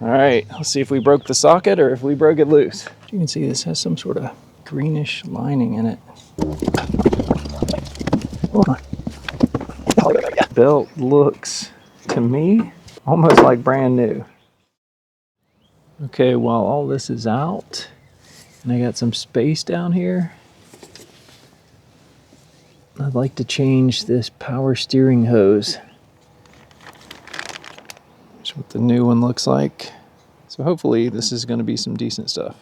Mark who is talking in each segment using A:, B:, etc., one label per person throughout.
A: All right, let's see if we broke the socket or if we broke it loose. You can see this has some sort of greenish lining in it. Belt looks, to me, almost like brand new. Okay, while all this is out, and I got some space down here, I'd like to change this power steering hose. That's what the new one looks like. So hopefully this is going to be some decent stuff.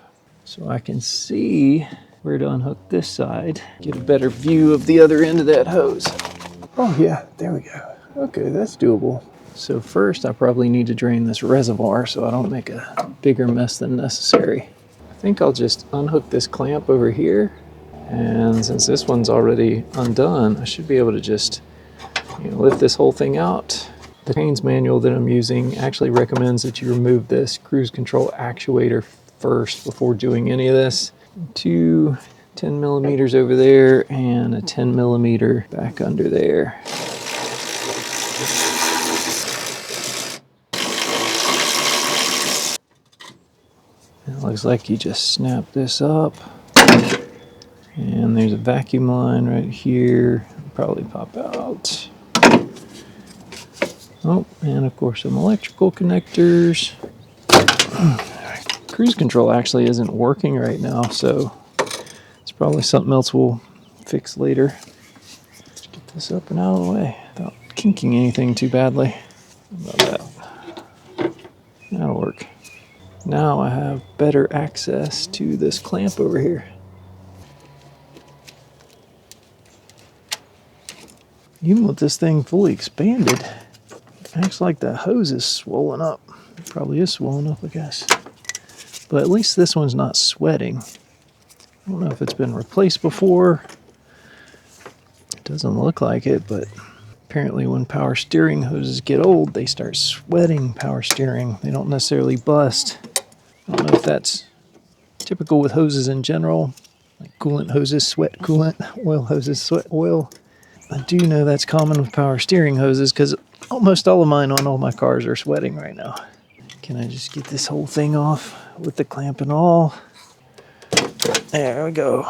A: So I can see where to unhook this side, get a better view of the other end of that hose. Oh yeah, there we go. Okay, that's doable. So first I probably need to drain this reservoir so I don't make a bigger mess than necessary. I think I'll just unhook this clamp over here, and since this one's already undone, I should be able to just lift this whole thing out. The Haynes manual that I'm using actually recommends that you remove this cruise control actuator first before doing any of this. 2 10 millimeters over there and a 10 millimeter back under there. It looks like you just snap this up, and there's a vacuum line right here. It'll probably pop out. Oh, and of course some electrical connectors. Cruise control actually isn't working right now, so it's probably something else we'll fix later. Let's get this up and out of the way without kinking anything too badly. How about that? That'll work. Now I have better access to this clamp over here. Even with this thing fully expanded, it acts like the hose is swollen up. It probably is swollen up, I guess. But at least this one's not sweating. I don't know if it's been replaced before. It doesn't look like it, but apparently when power steering hoses get old, they start sweating power steering. They don't necessarily bust. I don't know if that's typical with hoses in general. Like coolant hoses sweat coolant, oil hoses sweat oil. I do know that's common with power steering hoses because almost all of mine on all my cars are sweating right now. Can I just get this whole thing off with the clamp and all? There we go.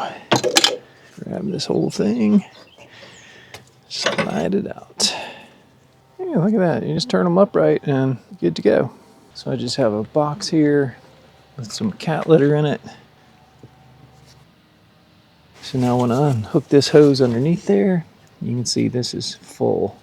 A: Grab this whole thing. Slide it out. Yeah, look at that. You just turn them upright and good to go. So I just have a box here with some cat litter in it. So now when I unhook this hose underneath there, you can see this is full.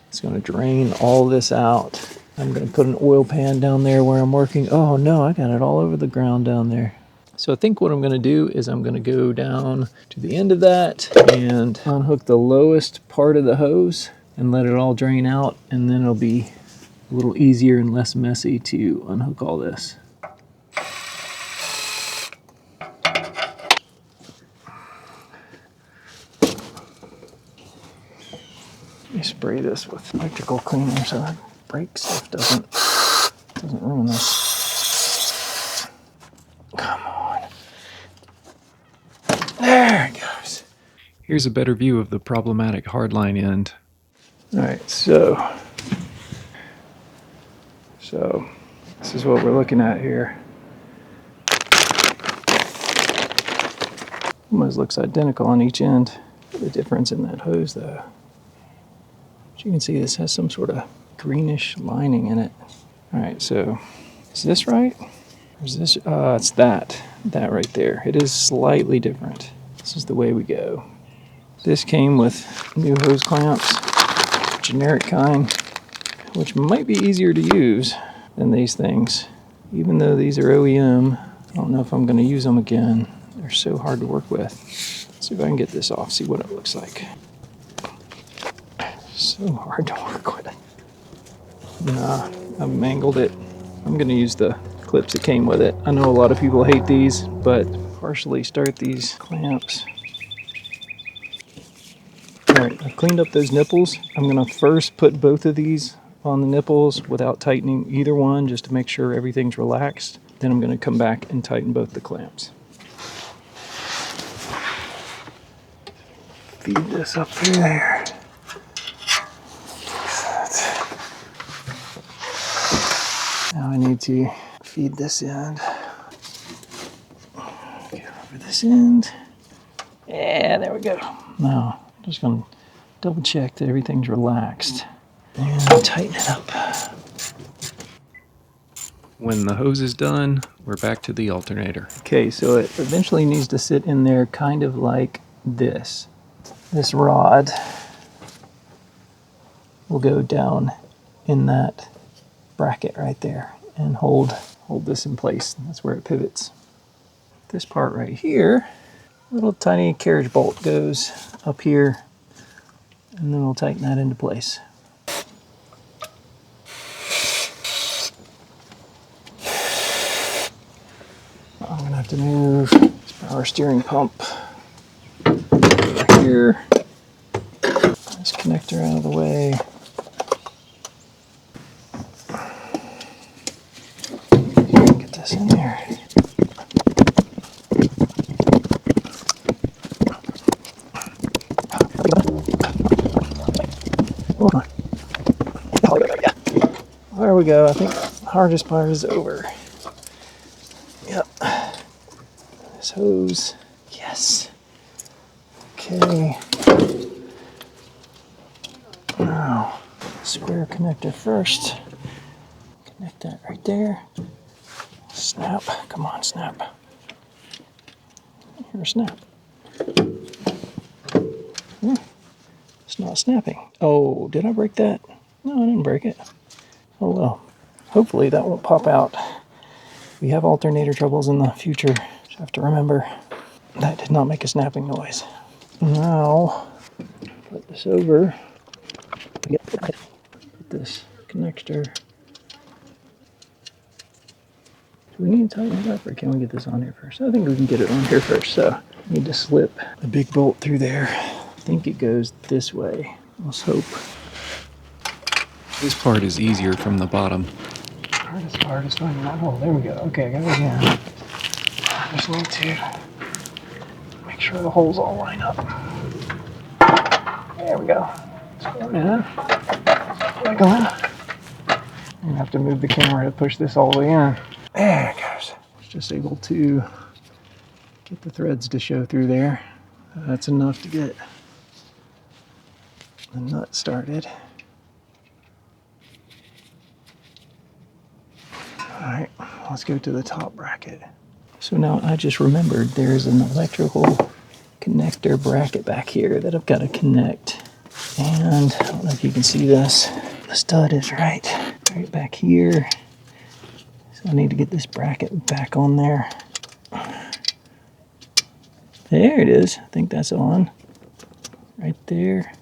A: It's going to drain all this out. I'm going to put an oil pan down there where I'm working. Oh no, I got it all over the ground down there. So I think what I'm going to do is I'm going to go down to the end of that and unhook the lowest part of the hose and let it all drain out, and then it'll be a little easier and less messy to unhook all this. Let me spray this with electrical cleaner so that brake stuff doesn't ruin this. Come on. There it goes. Here's a better view of the problematic hardline end. All right, so this is what we're looking at here. Almost looks identical on each end. The difference in that hose though. As you can see, this has some sort of greenish lining in it. All right, so is this right? Or is this, it's that right there. It is slightly different. This is the way we go. This came with new hose clamps, generic kind, which might be easier to use than these things. Even though these are OEM, I don't know if I'm gonna use them again. They're so hard to work with. Let's see if I can get this off, see what it looks like. So hard to work with. Nah, I've mangled it. I'm gonna use the clips that came with it. I know a lot of people hate these, but partially start these clamps. All right, I've cleaned up those nipples. I'm gonna first put both of these on the nipples without tightening either one, just to make sure everything's relaxed. Then I'm gonna come back and tighten both the clamps. Feed this up through there. Now I need to feed this end. Get over this end. Yeah, there we go. Now, I'm just going to double check that everything's relaxed and tighten it up. When the hose is done, we're back to the alternator. Okay, so it eventually needs to sit in there kind of like this. This rod will go down in that bracket right there and hold this in place. That's where it pivots. This part right here, little tiny carriage bolt goes up here, and then we'll tighten that into place. I'm gonna have to move this power steering pump over here. This connector out of the way. Get this in here. There we go. I think the hardest part is over. Yep. This hose. Yes. Okay. Now, square connector first. Connect that right there. Snap. Come on, snap. Here, snap. It's not snapping. Oh, did I break that? No, I didn't break it. Oh well. Hopefully that won't pop out. We have alternator troubles in the future. Just have to remember that did not make a snapping noise. Now, put this over. Put this connector. Do we need to tighten it up, or can we get this on here first? I think we can get it on here first. So I need to slip the big bolt through there. I think it goes this way. Let's hope.
B: This part is easier from the bottom.
A: Hard is finding that hole. There we go. Okay, I got it again. I just need to make sure the holes all line up. There we go. It's going in. Wiggling. I'm gonna have to move the camera to push this all the way in. There it goes. Just able to get the threads to show through there. That's enough to get the nut started. All right, let's go to the top bracket. So now I just remembered there's an electrical connector bracket back here that I've got to connect. And I don't know if you can see this. The stud is right back here. So I need to get this bracket back on there. There it is. I think that's on. Right there.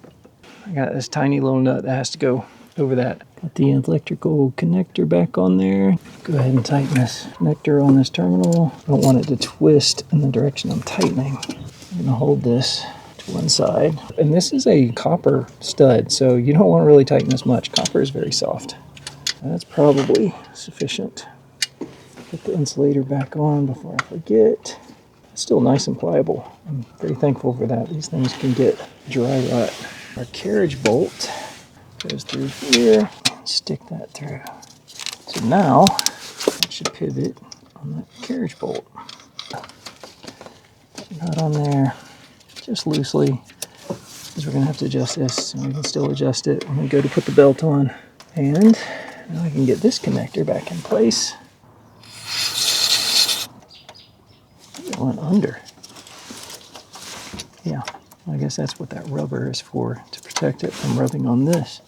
A: I got this tiny little nut that has to go over that. Got the electrical connector back on there. Go ahead and tighten this connector on this terminal. I don't want it to twist in the direction I'm tightening. I'm gonna hold this to one side. And this is a copper stud, so you don't want to really tighten this much. Copper is very soft. That's probably sufficient. Put the insulator back on before I forget. It's still nice and pliable. I'm very thankful for that. These things can get dry rot. Our carriage bolt goes through here. Stick that through. So now it should pivot on that carriage bolt. Put that on there just loosely, because we're going to have to adjust this, and we can still adjust it when we go to put the belt on. And now I can get this connector back in place. It went under. Yeah, I guess that's what that rubber is for, to protect it from rubbing on this.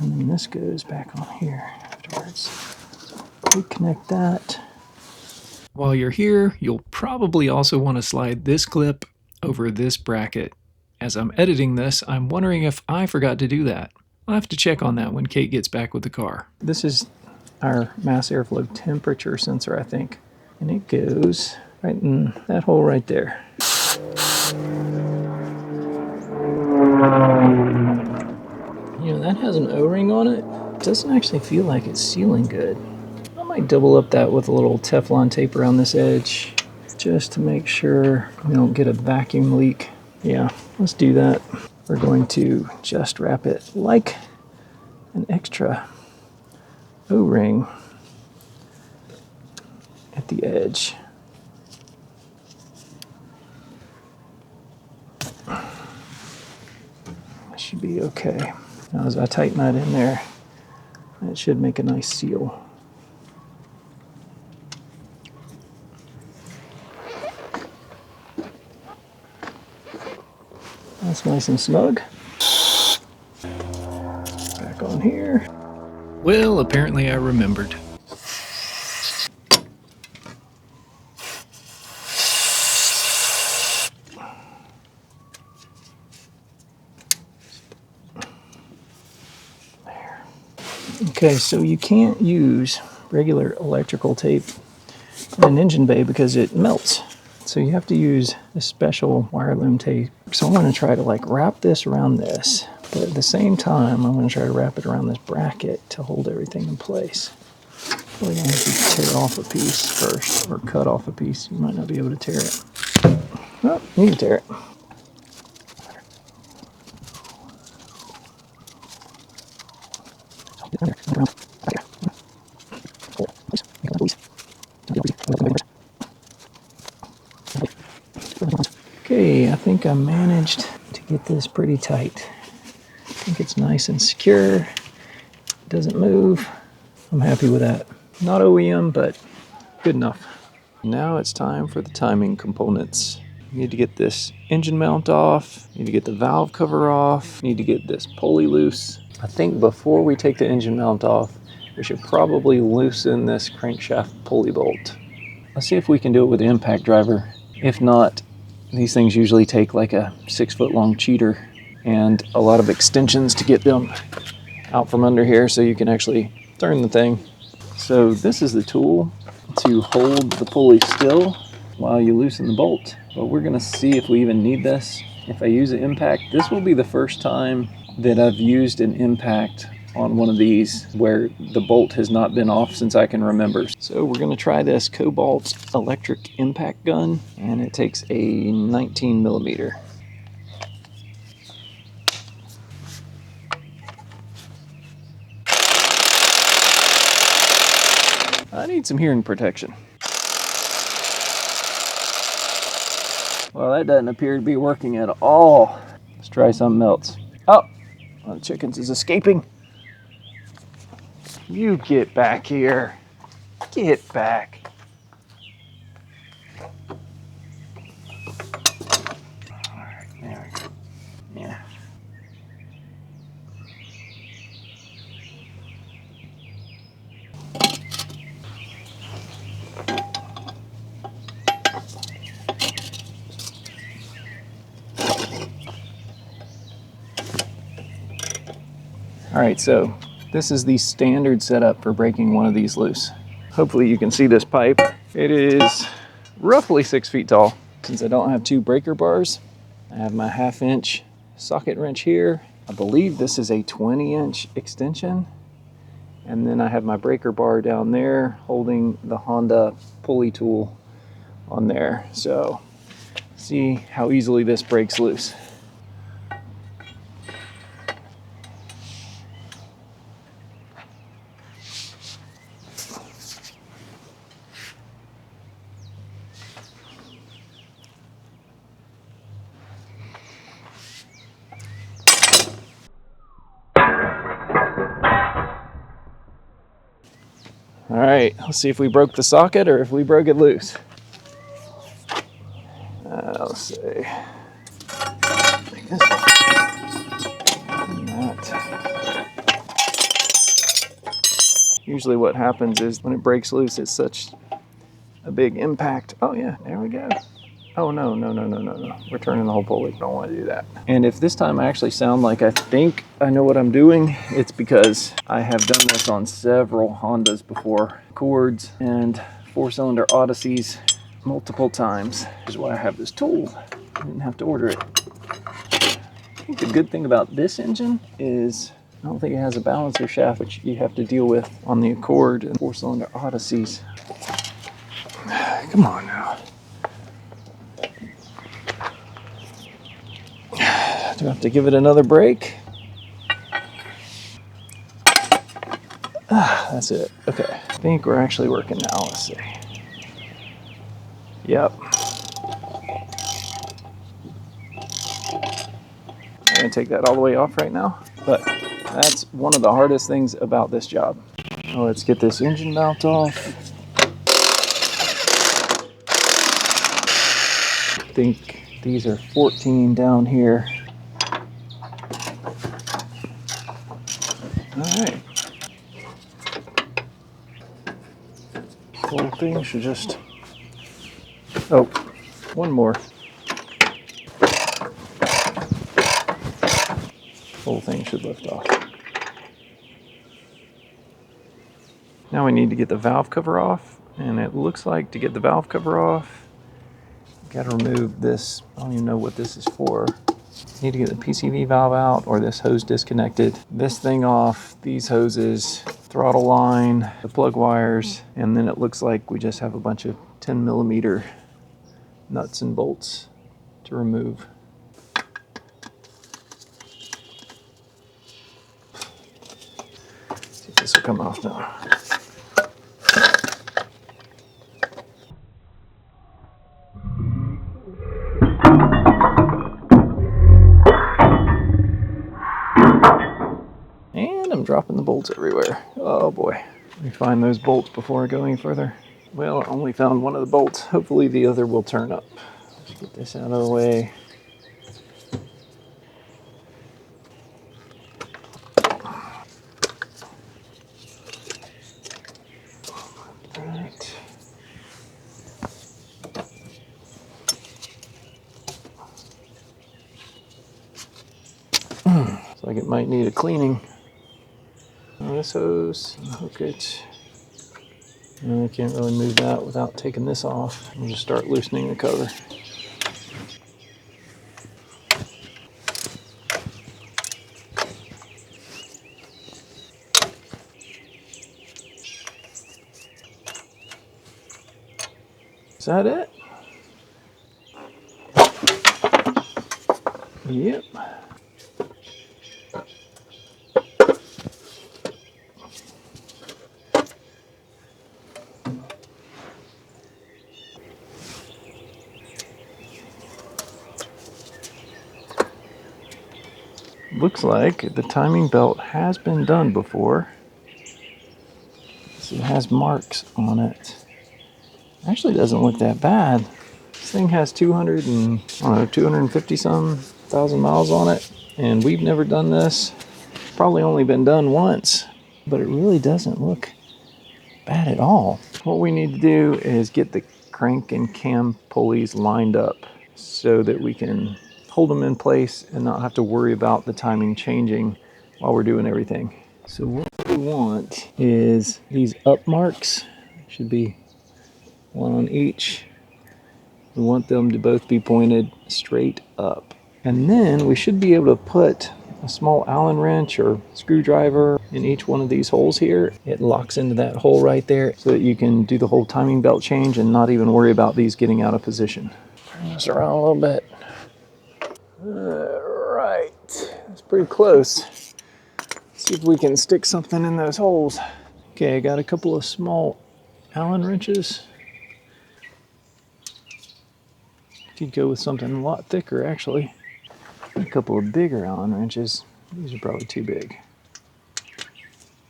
A: And then this goes back on here afterwards. So reconnect that.
B: While you're here, you'll probably also want to slide this clip over this bracket. As I'm editing this, I'm wondering if I forgot to do that. I'll have to check on that when Kate gets back with the car.
A: This is our mass airflow temperature sensor, I think. And it goes right in that hole right there. You know, that has an O-ring on it. It doesn't actually feel like it's sealing good. I might double up that with a little Teflon tape around this edge, just to make sure we don't get a vacuum leak. Yeah, let's do that. We're going to just wrap it like an extra O-ring at the edge. That should be okay. Now as I tighten that in there, it should make a nice seal. That's nice and snug. Back on here.
B: Well, apparently I remembered.
A: There. Okay, so you can't use regular electrical tape in an engine bay because it melts. So you have to use a special wire loom tape. So I'm going to try to like wrap this around this, but at the same time I'm going to try to wrap it around this bracket to hold everything in place. We're going to have to tear off a piece first, or cut off a piece. You might not be able to tear it. Oh, you can tear it. Okay, I think I managed to get this pretty tight. I think it's nice and secure. It doesn't move. I'm happy with that. Not OEM, but good enough. Now it's time for the timing components. You need to get this engine mount off. You need to get the valve cover off. You need to get this pulley loose. I think before we take the engine mount off, we should probably loosen this crankshaft pulley bolt. Let's see if we can do it with the impact driver. If not, these things usually take like a 6-foot long cheater and a lot of extensions to get them out from under here so you can actually turn the thing. So this is the tool to hold the pulley still while you loosen the bolt. But we're gonna see if we even need this. If I use an impact, this will be the first time that I've used an impact on one of these where the bolt has not been off since I can remember. So we're gonna try this Cobalt electric impact gun, and it takes a 19 millimeter. I need some hearing protection. Well, that doesn't appear to be working at all. Let's try something else. Oh, one of the chickens is escaping. You get back here. Get back. All right, there we go. Yeah. All right, so this is the standard setup for breaking one of these loose. Hopefully you can see this pipe. It is roughly 6 feet tall. Since I don't have two breaker bars, I have my 1/2 inch socket wrench here. I believe this is a 20-inch extension. And then I have my breaker bar down there holding the Honda pulley tool on there. So see how easily this breaks loose. All right, let's see if we broke the socket or if we broke it loose. Let's see. I think this one. Usually what happens is when it breaks loose, it's such a big impact. Oh yeah, there we go. Oh no. We're turning the whole pulley. Don't want to do that. And if this time I actually sound like I think I know what I'm doing, it's because I have done this on several Hondas before. Accords and 4-cylinder Odysseys multiple times. Which is why I have this tool. I didn't have to order it. I think the good thing about this engine is I don't think it has a balancer shaft, which you have to deal with on the Accord and 4-cylinder Odysseys. Come on now. Do I have to give it another break? That's it. Okay. I think we're actually working now. Let's see. Yep. I'm gonna take that all the way off right now, but that's one of the hardest things about this job. Well, let's get this engine mount off. I think these are 14 down here. All right. Whole thing should just, oh, one more. Whole thing should lift off. Now we need to get the valve cover off, and it looks like to get the valve cover off, got to remove this. I don't even know what this is for. Need to get the PCV valve out or this hose disconnected. This thing off, these hoses, throttle line, the plug wires, and then it looks like we just have a bunch of 10 millimeter nuts and bolts to remove. See if this will come off now. And I'm dropping the bolts everywhere. Oh boy. Let me find those bolts before I go any further. Well, I only found one of the bolts. Hopefully the other will turn up. Let's get this out of the way. Right. Looks like it might need a cleaning. This hose, hook it. And I can't really move that without taking this off. I'll just start loosening the cover. Is that it? Yep. Looks like the timing belt has been done before. So it has marks on it. Actually doesn't look that bad. This thing has 250 some thousand miles on it, and we've never done this. Probably only been done once, but it really doesn't look bad at all. What we need to do is get the crank and cam pulleys lined up so that we can hold them in place and not have to worry about the timing changing while we're doing everything. So what we want is these up marks. Should be one on each. We want them to both be pointed straight up. And then we should be able to put a small Allen wrench or screwdriver in each one of these holes here. It locks into that hole right there so that you can do the whole timing belt change and not even worry about these getting out of position. Turn this around a little bit. Right, that's pretty close. Let's see if we can stick something in those holes. Okay, I got a couple of small Allen wrenches. Could go with something a lot thicker, actually. A couple of bigger Allen wrenches. These are probably too big.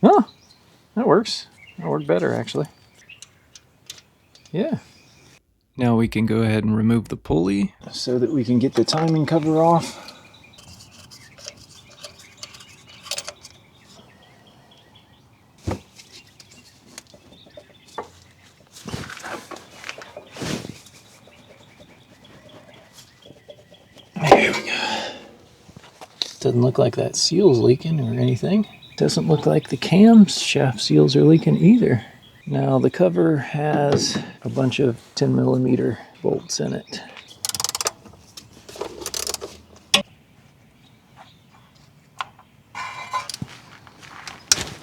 A: Oh, that works. That'll work better, actually. Yeah.
B: Now we can go ahead and remove the pulley
A: So that we can get the timing cover off. There we go. Doesn't look like that seal's leaking or anything. Doesn't look like the cam shaft seals are leaking either. Now the cover has a bunch of 10 millimeter bolts in it.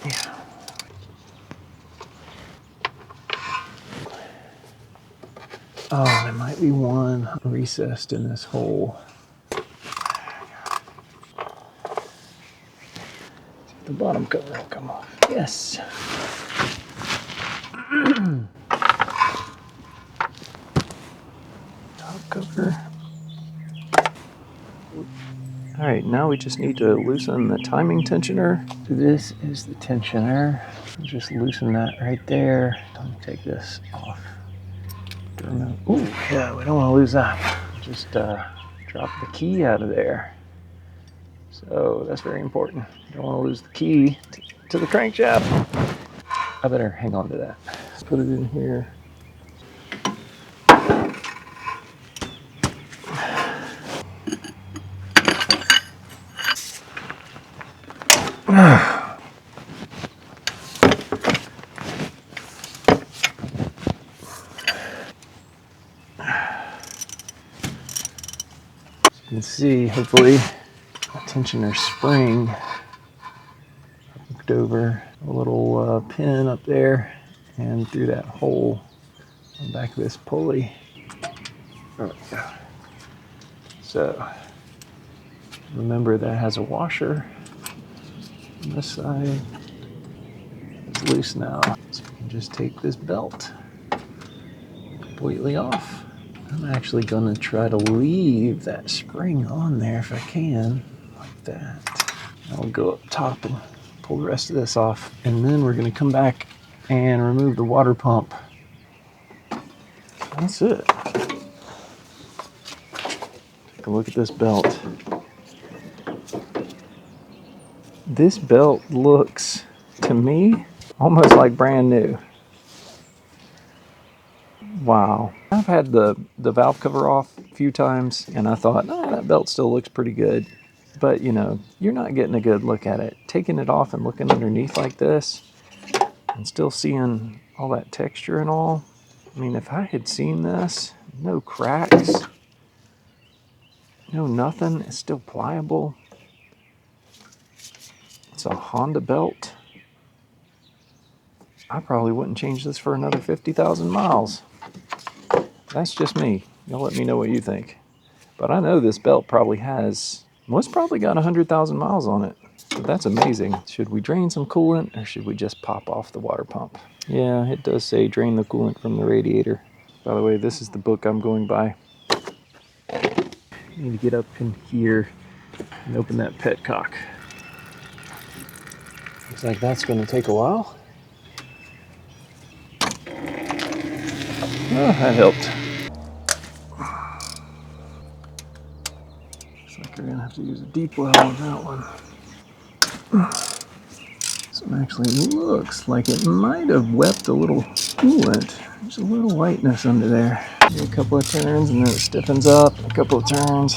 A: Yeah. Oh, there might be one recessed in this hole. The bottom cover will come off. Yes. cover. All right, now we just need to loosen the timing tensioner. This is the tensioner. Just loosen that right there. Let me take this off. Ooh, yeah, we don't want to lose that. Just drop the key out of there. So that's very important. You don't want to lose the key to the crankshaft. I better hang on to that. Let's put it in here. You can see, hopefully, the tensioner spring. I looked over a little pin up there and through that hole on the back of this pulley. There we go. So, remember that has a washer on this side. It's loose now. So we can just take this belt completely off. I'm actually going to try to leave that spring on there if I can, like that. I'll go up top and pull the rest of this off, and then we're going to come back and remove the water pump. That's it. Take a look at this belt. This belt looks, to me, almost like brand new. Wow. I've had the valve cover off a few times, and I thought, oh, that belt still looks pretty good. But, you know, you're not getting a good look at it. Taking it off and looking underneath like this, and still seeing all that texture and all. I mean, if I had seen this, no cracks, no nothing, it's still pliable. It's a Honda belt. I probably wouldn't change this for another 50,000 miles. That's just me. Y'all let me know what you think. But I know this belt probably has, well, it's probably got 100,000 miles on it. So that's amazing. Should we drain some coolant or should we just pop off the water pump? Yeah, it does say drain the coolant from the radiator. By the way, this is the book I'm going by. Need to get up in here and open that petcock. Looks like that's going to take a while. Oh, that helped. Looks like we're going to have to use a deep well on that one. This one actually looks like it might have wept a little coolant. There's a little whiteness under there. Do a couple of turns and then it stiffens up. A couple of turns.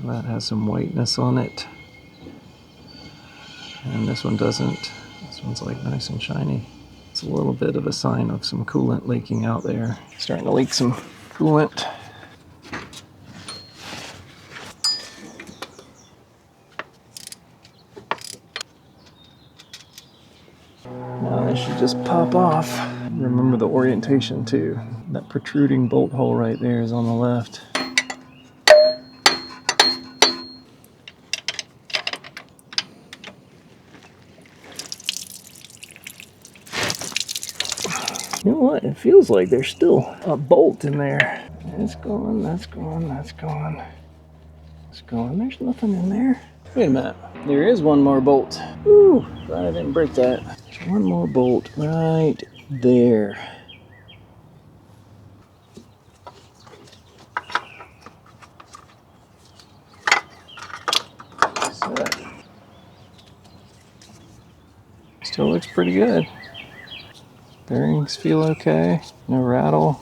A: That has some whiteness on it. And this one doesn't. This one's like nice and shiny. It's a little bit of a sign of some coolant leaking out there. Starting to leak some coolant. Now this should just pop off. Remember the orientation too. That protruding bolt hole right there is on the left. You know what? It feels like there's still a bolt in there. It's going, that's going, that's going. It's going. There's nothing in there. Wait a minute. There is one more bolt. Ooh, glad I didn't break that. There's one more bolt right there. So, still looks pretty good. Bearings feel okay. No rattle.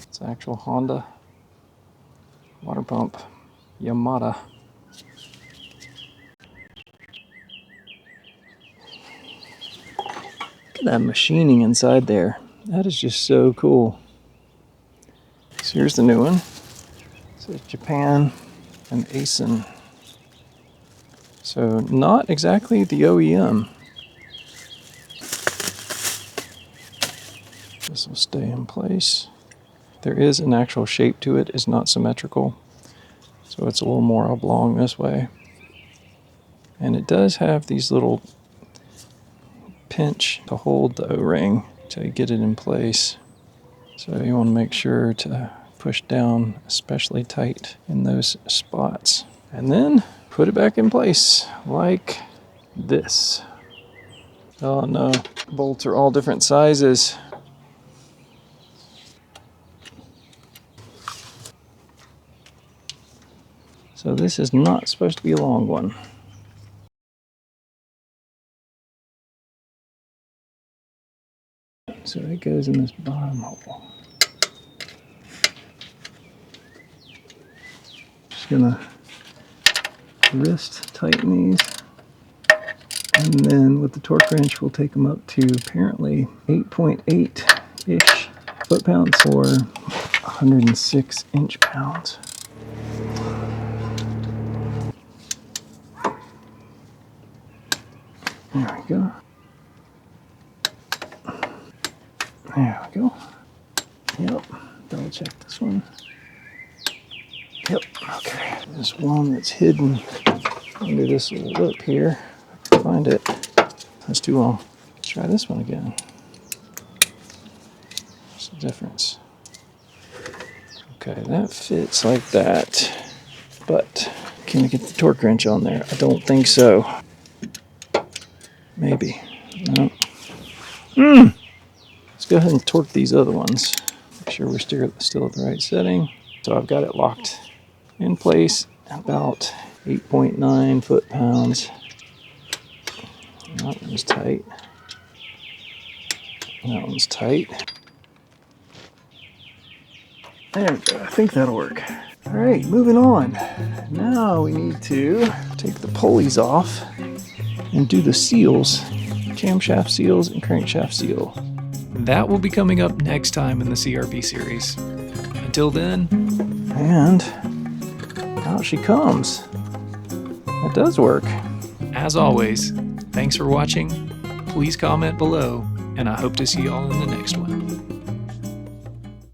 A: It's an actual Honda water pump. Yamada. Look at that machining inside there. That is just so cool. So here's the new one. It says Japan and ASIN. So not exactly the OEM. This will stay in place. There is an actual shape to it. It's not symmetrical. So it's a little more oblong this way. And it does have these little pinch to hold the O-ring to get it in place. So you want to make sure to push down especially tight in those spots. And then put it back in place like this. Oh no, bolts are all different sizes. So this is not supposed to be a long one. So it goes in this bottom hole. Just gonna wrist tighten these. And then with the torque wrench, we'll take them up to apparently 8.8-ish foot-pounds or 106 inch-pounds. There we go. There we go. Yep. Double check this one. Yep. Okay. There's one that's hidden under this little lip here. Find it. That's too long. Let's try this one again. What's the difference? Okay, that fits like that. But can I get the torque wrench on there? I don't think so. Maybe. No. Let's go ahead and torque these other ones. Make sure we're still at the right setting. So I've got it locked in place at about 8.9 foot-pounds. That one's tight. That one's tight. There we go. I think that'll work. All right, moving on. Now we need to take the pulleys off and do the seals, camshaft seals and crankshaft seal.
B: That will be coming up next time in the CRB series. Until then,
A: and out she comes. That does work.
B: As always, thanks for watching. Please comment below, and I hope to see you all in the next one.